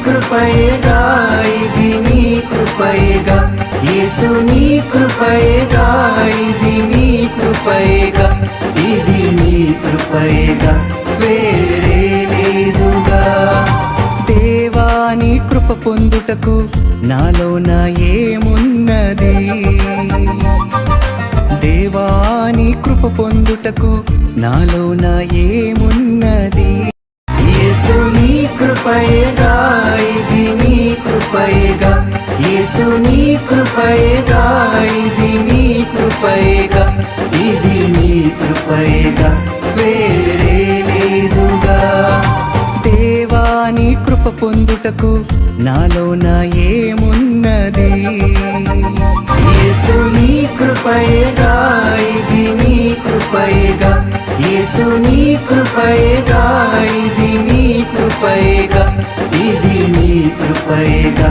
కృపయేగా, ఇది నీ కృపయేగా, యేసు నీ కృపయేగా, ఇది నీ కృపయేగా, ఇది నీ కృపయేగా, వేరే లేదుగా. దేవా నీ కృప పొందుటకు నాలోన ఏమున్నది, దేవా నీ కృప పొందుటకు నాలోన ఏమున్నది. యేసు నీ కృపయేగా, ఇది నీ కృపయేగా, యేసు నీ కృపయేగా, ఇది నీ కృపయేగా, ఇది నీ కృపయేగా, వేరే లేదుగా. దేవా నీ కృప పొందుటకు నాలోన ఏమున్నది, యేసు నీ కృపయేగా, ఇది నీ కృపయేగా, యేసు నీ కృపయేగా, ఇది నీ కృపయేగా, ఇది నీ కృపయేగా.